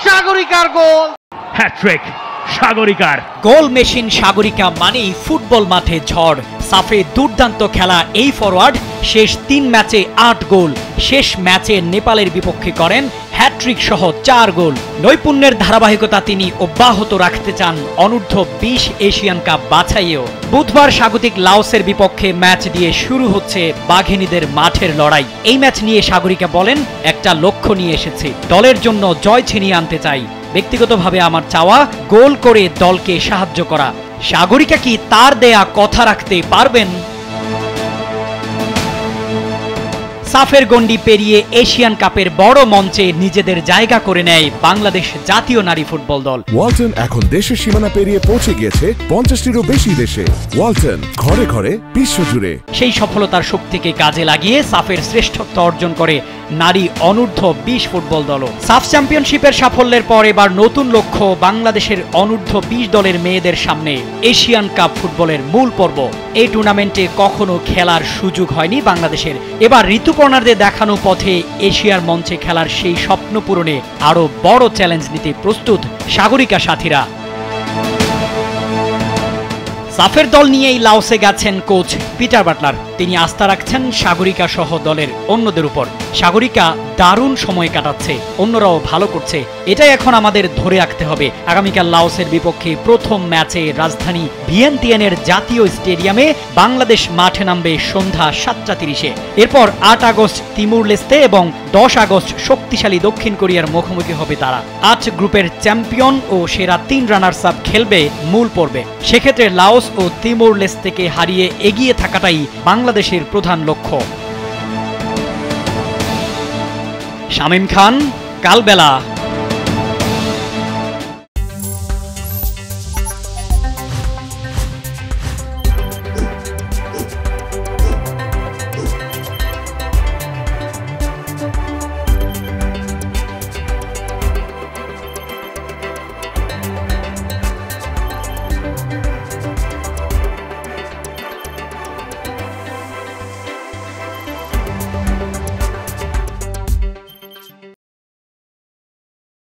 সাগরিকার গোল, hat trick সাগরিকার। Goal machine Sagarika মানেই football মাঠে ঝড়। সাফে দুর্দান্ত খেলা এই ফরওয়ার্ড শেষ 3 ম্যাচে 8 গোল। শেষ ম্যাচে নেপালের বিপক্ষে করেন হ্যাট্রিক সহ 4 গোল। নৈপুণ্যের ধারাবাহিকতা তিনি অব্যাহত রাখতে চান অনূর্ধ্ব-20 এশিয়ান কাপ বাছাইয়েও। বুধবার স্বাগতিক লাওসের বিপক্ষে ম্যাচ দিয়ে শুরু হচ্ছে বাঘিনীদের মাঠের লড়াই। এই ম্যাচ নিয়ে সাগরিকা বলেন, একটা লক্ষ্য নিয়ে এসেছি, দলের জন্য জয় ছিনিয়ে আনতে চাই। ব্যক্তিগতভাবে আমার চাওয়া গোল করে দলকে সাহায্য করা। সাগরিকা কি তার দেয়া কথা রাখতে পারবেন? সাফের গন্ডি পেরিয়ে এশিয়ান কাপের বড় মঞ্চে নিজেদের জায়গা করে নেয় বাংলাদেশ জাতীয় নারী ফুটবল দল। ওয়ালটন এখন দেশের সীমানা পেরিয়ে পৌঁছে গিয়েছে 50টিরও বেশি দেশে। ওয়ালটন, ঘরে ঘরে বিশ্বজুড়ে। সেই সফলতার শক্তিকে কাজে লাগিয়ে সাফের শ্রেষ্ঠত্ব অর্জন করে নারী অনূর্ধ্ব-20 ফুটবল দলও। সাফ চ্যাম্পিয়নশিপের সাফল্যের পর এবার নতুন লক্ষ্য বাংলাদেশের অনূর্ধ্ব-20 দলের মেয়েদের সামনে এশিয়ান কাপ ফুটবলের মূল পর্ব। এই টুর্নামেন্টে কখনো খেলার সুযোগ হয়নি বাংলাদেশের। এবার ঋতুপর্ণাদের দেখানো পথে এশিয়ার মঞ্চে খেলার সেই স্বপ্ন পূরণে আরো বড় চ্যালেঞ্জ নিতে প্রস্তুত সাগরিকা সাথীরা। সাফের দল নিয়েই লাওসে গেছেন কোচ পিটার বাটলার। তিনি আস্থা রাখছেন সাগরিকা সহ দলের অন্যদের উপর। সাগরিকা দারুণ সময় কাটাচ্ছে, অন্যরাও ভালো করছে, এটাই এখন আমাদের ধরে রাখতে হবে। আগামীকাল লাওসের বিপক্ষে প্রথম ম্যাচে রাজধানী ভিয়েন্তিয়ানের জাতীয় স্টেডিয়ামে বাংলাদেশ মাঠে নামবে সন্ধ্যা 7:30-এ। এরপর 8 আগস্ট তিমুর লেস্তে এবং 10 আগস্ট শক্তিশালী দক্ষিণ কোরিয়ার মুখোমুখি হবে তারা। 8 গ্রুপের চ্যাম্পিয়ন ও সেরা 3 রানার্স আপ খেলবে মূল পর্বে। সেক্ষেত্রে লাওস ও তিমুর লেস্তেকে হারিয়ে এগিয়ে থাকাটাই বাংলাদেশের প্রধান লক্ষ্য। শামীম খান, কালবেলা।